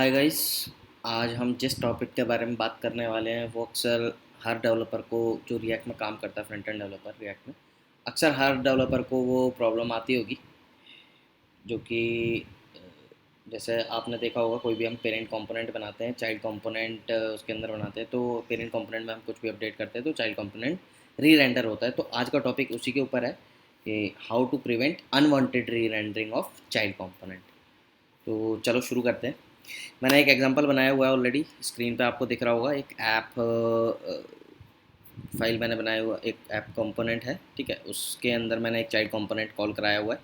Hi guys. आज हम जिस टॉपिक के बारे में बात करने वाले हैं वो अक्सर हर डेवलपर को, जो रिएक्ट में काम करता है, फ्रंट एंड डेवलपर रिएक्ट में, अक्सर हर डेवलपर को वो प्रॉब्लम आती होगी। जो कि जैसे आपने देखा होगा, कोई भी हम पेरेंट कंपोनेंट बनाते हैं, चाइल्ड कंपोनेंट उसके अंदर बनाते हैं, तो पेरेंट कंपोनेंट में हम कुछ भी अपडेट करते हैं तो चाइल्ड कंपोनेंट री रेंडर होता है। तो आज का टॉपिक उसी के ऊपर है कि हाउ टू प्रिवेंट अनवांटेड री रेंडरिंग ऑफ चाइल्ड कंपोनेंट। तो चलो शुरू करते हैं। मैंने एक एग्जांपल बनाया हुआ है, ऑलरेडी स्क्रीन पे आपको दिख रहा होगा। एक ऐप फाइल मैंने बनाया हुआ, एक ऐप कंपोनेंट है, ठीक है। उसके अंदर मैंने एक चाइल्ड कंपोनेंट कॉल कराया हुआ है।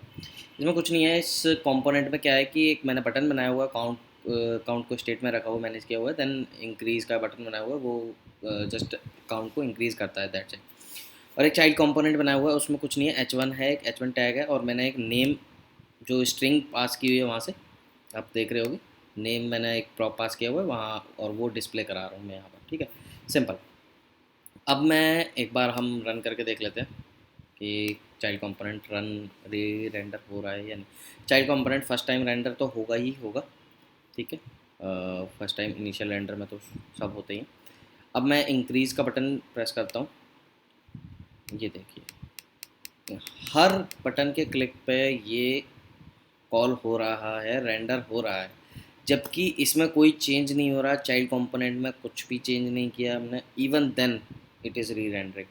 इसमें कुछ नहीं है। इस कंपोनेंट में क्या है कि एक मैंने बटन बनाया हुआ है, काउंट को स्टेट में रखा हुआ, मैनेज किया हुआ है। देन इंक्रीज का बटन बनाया हुआ है, वो जस्ट काउंट को इंक्रीज करता है, दैट्स इट। और एक चाइल्ड कंपोनेंट बनाया हुआ है, उसमें कुछ नहीं है। H1 है, एक H1 टैग है, और मैंने एक नेम जो स्ट्रिंग पास की हुई है वहाँ से, आप देख रहे होगे, नेम मैंने एक प्रॉप पास किया हुआ है वहाँ, और वो डिस्प्ले करा रहा हूँ मैं यहाँ पर, ठीक है। सिंपल। अब मैं एक बार हम रन करके देख लेते हैं कि चाइल्ड कंपोनेंट रन री रेंडर हो रहा है या नहीं। Child component first time render तो होगा ही होगा, ठीक है। फर्स्ट टाइम इनिशियल रेंडर में तो सब होते ही हैं। अब मैं इंक्रीज़ का बटन प्रेस करता हूँ। ये देखिए, हर बटन के क्लिक पे ये कॉल हो रहा है, रेंडर हो रहा है, जबकि इसमें कोई चेंज नहीं हो रहा। चाइल्ड कंपोनेंट में कुछ भी चेंज नहीं किया हमने, इवन देन इट इज़ री रेंडरिंग।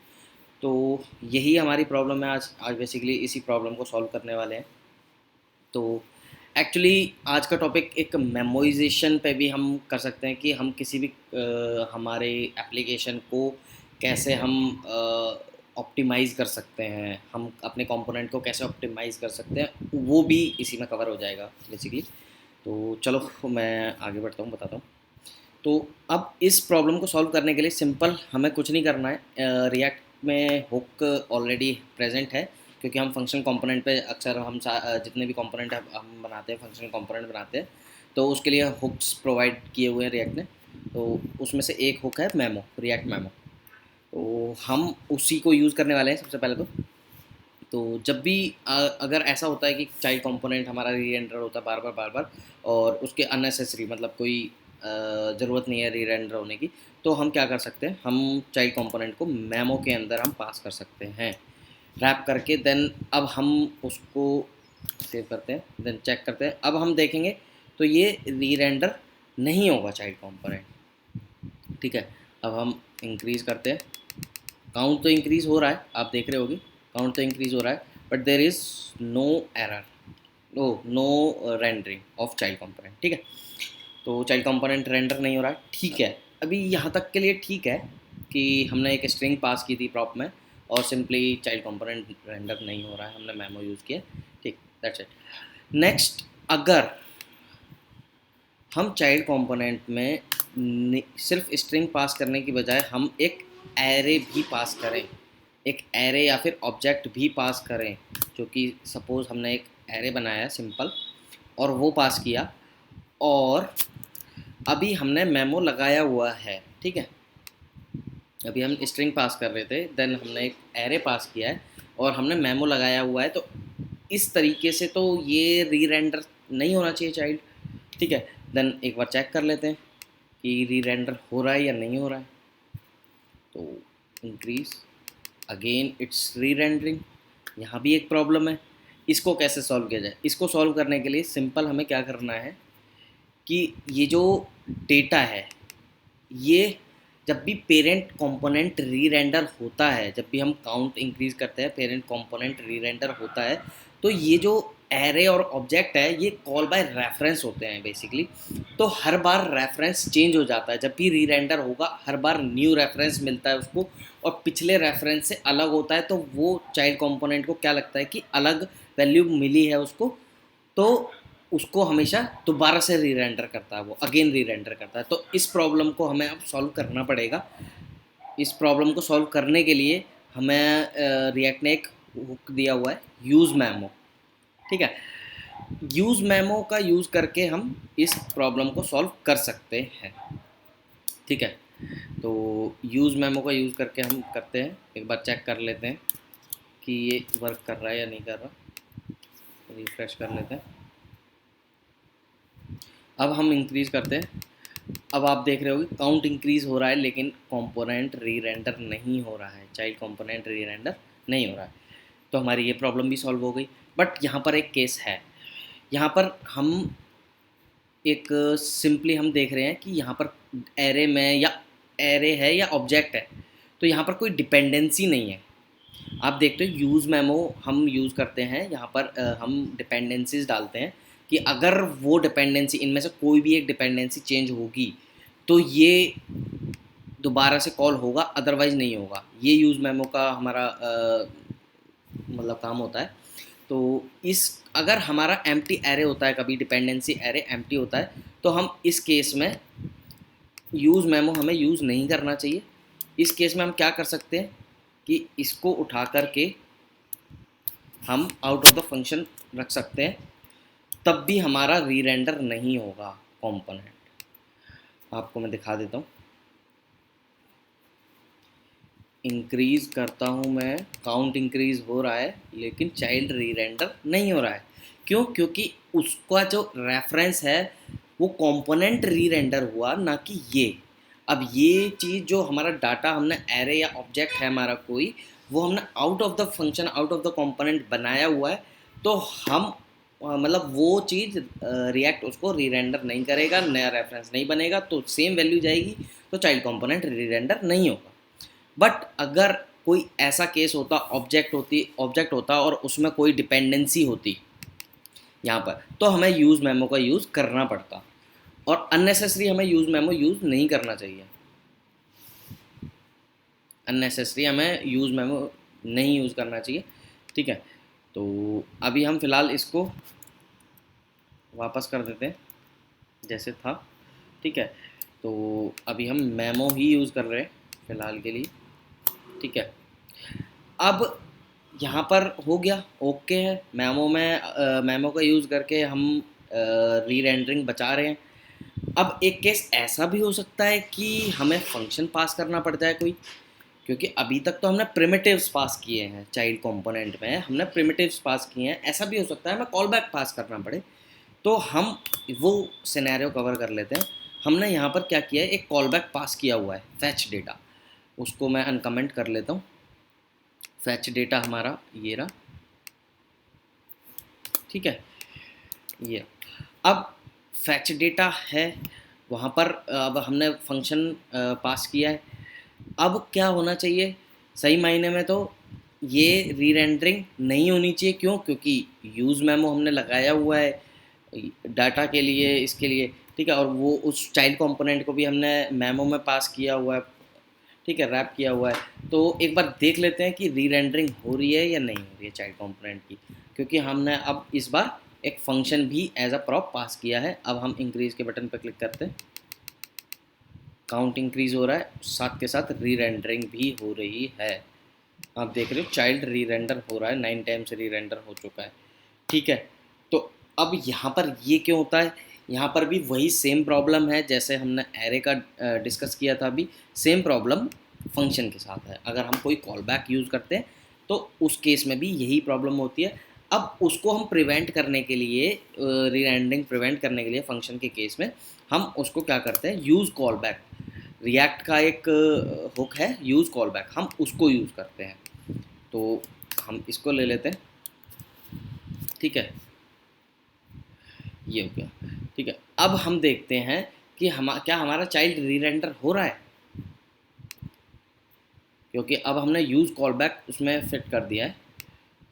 तो यही हमारी प्रॉब्लम है। आज आज बेसिकली इसी प्रॉब्लम को सॉल्व करने वाले हैं। तो एक्चुअली आज का टॉपिक एक मेमोइजेशन पे भी हम कर सकते हैं कि हम किसी भी हमारे एप्लीकेशन को कैसे हम ऑप्टिमाइज़ कर सकते हैं, हम अपने कंपोनेंट को कैसे ऑप्टिमाइज़ कर सकते हैं, वो भी इसी में कवर हो जाएगा बेसिकली। तो चलो मैं आगे बढ़ता हूँ, बताता हूँ। तो अब इस प्रॉब्लम को सॉल्व करने के लिए सिंपल, हमें कुछ नहीं करना है। रिएक्ट में हुक ऑलरेडी प्रेजेंट है, क्योंकि हम फंक्शनल कंपोनेंट पे अक्सर जितने भी कंपोनेंट हम बनाते हैं, फंक्शनल कंपोनेंट बनाते हैं, तो उसके लिए हुक्स प्रोवाइड किए हुए हैं रिएक्ट ने। तो उसमें से एक हुक है मेमो, रिएक्ट मेमो। तो हम उसी को यूज़ करने वाले हैं सबसे पहले तो जब भी अगर ऐसा होता है कि चाइल्ड कंपोनेंट हमारा री रेंडर होता है बार बार बार बार, और उसके अननेसेसरी, मतलब कोई ज़रूरत नहीं है री रेंडर होने की, तो हम क्या कर सकते हैं, हम चाइल्ड कंपोनेंट को मेमो के अंदर हम पास कर सकते हैं, रैप करके। देन अब हम उसको सेव करते हैं, देन चेक करते हैं। अब हम देखेंगे तो ये री रेंडर नहीं होगा चाइल्ड कंपोनेंट, ठीक है। अब हम इंक्रीज़ करते हैं। काउंट तो इंक्रीज़ हो रहा है, आप देख रहे होगे, काउंट तो इंक्रीज़ हो रहा है, but there is no error, no rendering of child component, ठीक है। तो चाइल्ड कंपोनेंट रेंडर नहीं हो रहा है, ठीक है। अभी यहाँ तक के लिए ठीक है कि हमने एक स्ट्रिंग पास की थी प्रॉप में, और सिंपली चाइल्ड कंपोनेंट रेंडर नहीं हो रहा है, हमने मेमो यूज़ किया, ठीक, दैट्स इट। नेक्स्ट, अगर हम चाइल्ड कंपोनेंट में सिर्फ स्ट्रिंग पास करने की बजाय हम एक एरे भी पास करें, एक एरे या फिर ऑब्जेक्ट भी पास करें, जो कि सपोज़ हमने एक एरे बनाया है सिंपल, और वो पास किया, और अभी हमने मेमो लगाया हुआ है, ठीक है। अभी हम स्ट्रिंग पास कर रहे थे, देन हमने एक एरे पास किया है, और हमने मेमो लगाया हुआ है। तो इस तरीके से तो ये री रेंडर नहीं होना चाहिए चाइल्ड, ठीक है। देन एक बार चेक कर लेते हैं कि री रेंडर हो रहा है या नहीं हो रहा है। तो इंक्रीज, अगेन इट्स री रेंडरिंग, यहाँ भी एक प्रॉब्लम है। इसको कैसे सॉल्व किया जाए? इसको सॉल्व करने के लिए सिंपल हमें क्या करना है कि ये जो डेटा है, ये जब भी पेरेंट कंपोनेंट री रेंडर होता है, जब भी हम काउंट इंक्रीज करते हैं, पेरेंट कंपोनेंट री रेंडर होता है, तो ये जो एरे और ऑब्जेक्ट है ये कॉल बाय रेफरेंस होते हैं बेसिकली। तो हर बार रेफरेंस चेंज हो जाता है, जब भी री रेंडर होगा हर बार न्यू रेफरेंस मिलता है उसको, और पिछले रेफरेंस से अलग होता है। तो वो चाइल्ड कंपोनेंट को क्या लगता है कि अलग वैल्यू मिली है उसको, तो उसको हमेशा दोबारा से री रेंडर करता है, वो अगेन री रेंडर करता है। तो इस प्रॉब्लम को हमें अब सॉल्व करना पड़ेगा। इस प्रॉब्लम को सॉल्व करने के लिए हमें रिएक्ट ने एक हुक दिया हुआ है, यूज़ मेमो, ठीक है। यूज़ मेमो का यूज़ करके हम इस प्रॉब्लम को सॉल्व कर सकते हैं, ठीक है। तो यूज़ मेमो का यूज़ करके हम करते हैं, एक बार चेक कर लेते हैं कि ये वर्क कर रहा है या नहीं कर रहा। रिफ्रेश कर लेते हैं। अब हम इंक्रीज़ करते हैं। अब आप देख रहे हो कि काउंट इंक्रीज़ हो रहा है लेकिन कंपोनेंट री रेंडर नहीं हो रहा है, चाइल्ड कंपोनेंट री रेंडर नहीं हो रहा है। तो हमारी ये प्रॉब्लम भी सॉल्व हो गई। बट यहाँ पर एक केस है, यहाँ पर हम एक सिंपली हम देख रहे हैं कि यहाँ पर एरे में या एरे है या ऑब्जेक्ट है, तो यहाँ पर कोई डिपेंडेंसी नहीं है। आप देखते हो यूज़ मेमो हम यूज़ करते हैं, यहाँ पर हम डिपेंडेंसीज डालते हैं कि अगर वो डिपेंडेंसी इनमें से कोई भी एक डिपेंडेंसी चेंज होगी तो ये दोबारा से कॉल होगा, अदरवाइज़ नहीं होगा। ये यूज़ मेमो का हमारा मतलब काम होता है। तो इस अगर हमारा एम्प्टी एरे होता है, कभी डिपेंडेंसी एरे एम्प्टी होता है, तो हम इस केस में यूज़ मेमो हमें यूज़ नहीं करना चाहिए। इस केस में हम क्या कर सकते हैं कि इसको उठा करके हम आउट ऑफ द फंक्शन रख सकते हैं, तब भी हमारा री रेंडर नहीं होगा कंपोनेंट। आपको मैं दिखा देता हूँ। इंक्रीज़ करता हूँ मैं, काउंट इंक्रीज़ हो रहा है लेकिन चाइल्ड री रेंडर नहीं हो रहा है। क्यों? क्योंकि उसका जो रेफरेंस है वो कंपोनेंट री रेंडर हुआ, ना कि ये। अब ये चीज़ जो हमारा डाटा हमने एरे या ऑब्जेक्ट है हमारा कोई, वो हमने out of the function out of the component बनाया हुआ है, तो हम मतलब वो चीज़ रिएक्ट उसको री रेंडर नहीं करेगा, नया रेफरेंस नहीं बनेगा, तो सेम वैल्यू जाएगी, तो चाइल्ड कंपोनेंट री रेंडर नहीं होगा। बट अगर कोई ऐसा केस होता, ऑब्जेक्ट होता और उसमें कोई डिपेंडेंसी होती यहाँ पर, तो हमें यूज़ मेमो का यूज़ करना पड़ता, और अननेसेसरी हमें यूज़ मेमो यूज़ नहीं करना चाहिए। अननेसेसरी हमें यूज़ मेमो नहीं यूज़ करना चाहिए। ठीक है, तो अभी हम फ़िलहाल इसको वापस कर देते हैं जैसे था। ठीक है, तो अभी हम मेमो ही यूज़ कर रहे हैं फ़िलहाल के लिए। ठीक है, अब यहाँ पर हो गया, ओके है। मेमो का यूज़ करके हम री रेंडरिंग बचा रहे हैं। अब एक केस ऐसा भी हो सकता है कि हमें फंक्शन पास करना पड़ जाए कोई, क्योंकि अभी तक तो हमने प्रिमिटिव्स पास किए हैं, चाइल्ड कंपोनेंट में हमने प्रिमिटिव्स पास किए हैं। ऐसा भी हो सकता है हमें कॉल बैक पास करना पड़े, तो हम वो सिनेरियो कवर कर लेते हैं। हमने यहाँ पर क्या किया है, एक कॉल बैक पास किया हुआ है, फैच डेटा। उसको मैं अनकमेंट कर लेता हूँ। फैच डेटा हमारा ये रहा। ठीक है, ये अब फैच डेटा है वहाँ पर। अब हमने फंक्शन पास किया है। अब क्या होना चाहिए, सही मायने में तो ये री रेंडरिंग नहीं होनी चाहिए। क्यों? क्योंकि यूज़ मेमो हमने लगाया हुआ है डाटा के लिए, इसके लिए। ठीक है, और वो उस चाइल्ड कंपोनेंट को भी हमने मेमो में पास किया हुआ है। ठीक है, रैप किया हुआ है। तो एक बार देख लेते हैं कि री रेंडरिंग हो रही है या नहीं हो रही है चाइल्ड कंपोनेंट की, क्योंकि हमने अब इस बार एक फंक्शन भी एज अ प्रॉप पास किया है। अब हम इंक्रीज़ के बटन पर क्लिक करते हैं, काउंट इंक्रीज़ हो रहा है, साथ के साथ री रेंडरिंग भी हो रही है। आप देख रहे हो चाइल्ड री रेंडर हो रहा है, 9 टाइम्स री रेंडर हो चुका है। ठीक है, तो अब यहाँ पर ये क्यों होता है, यहाँ पर भी वही सेम प्रॉब्लम है जैसे हमने एरे का डिस्कस किया था। अभी सेम प्रॉब्लम फंक्शन के साथ है। अगर हम कोई कॉल बैक यूज़ करते हैं तो उस केस में भी यही प्रॉब्लम होती है। अब उसको हम प्रिवेंट करने के लिए, री रेंडरिंग प्रिवेंट करने के लिए फंक्शन के केस में हम उसको क्या करते हैं, यूज़ कॉल बैक। रिएक्ट का एक हुक है यूज़ कॉल बैक, हम उसको यूज़ करते हैं। तो हम इसको ले लेते हैं। ठीक है, ये हो गया। ठीक है, अब हम देखते हैं कि क्या हमारा चाइल्ड री रेंडर हो रहा है, क्योंकि अब हमने यूज़ कॉल बैक उसमें फिट कर दिया है।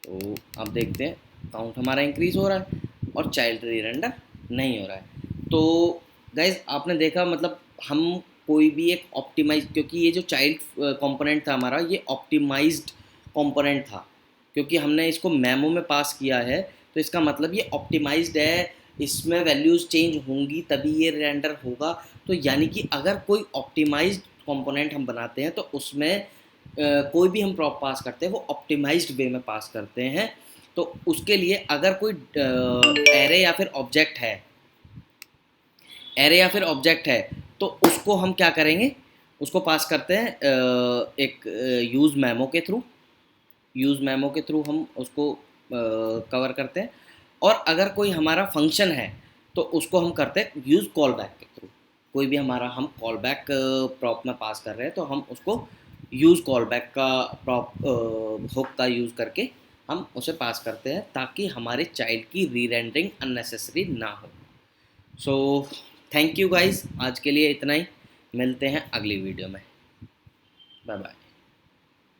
तो अब देखते हैं काउंट हमारा इंक्रीज़ हो रहा है और चाइल्ड री रेंडर नहीं हो रहा है। तो गाइज आपने देखा, मतलब हम कोई भी एक ऑप्टिमाइज, क्योंकि ये जो चाइल्ड कंपोनेंट था हमारा, ये ऑप्टिमाइज्ड कंपोनेंट था, क्योंकि हमने इसको मेमो में पास किया है, तो इसका मतलब ये ऑप्टिमाइज्ड है। इसमें वैल्यूज़ चेंज होंगी तभी ये रेंडर होगा। तो यानी कि अगर कोई ऑप्टिमाइज्ड कंपोनेंट हम बनाते हैं तो उसमें कोई भी हम प्रॉप पास करते हैं वो ऑप्टिमाइज्ड वे में पास करते हैं। तो उसके लिए अगर कोई एरे या फिर ऑब्जेक्ट है, तो उसको हम क्या करेंगे, उसको पास करते हैं एक यूज़ मेमो के थ्रू। हम उसको कवर करते हैं। और अगर कोई हमारा फंक्शन है तो उसको हम करते हैं यूज़ कॉल बैक के थ्रू। कोई भी हमारा हम कॉल बैक प्रॉप में पास कर रहे हैं तो हम उसको यूज़ कॉल बैक का प्रॉप हुक का यूज़ करके हम उसे पास करते हैं, ताकि हमारे चाइल्ड की री रेंडरिंग अननेसेसरी ना हो। सो थैंक यू गाइस, आज के लिए इतना ही। मिलते हैं अगली वीडियो में। Bye bye.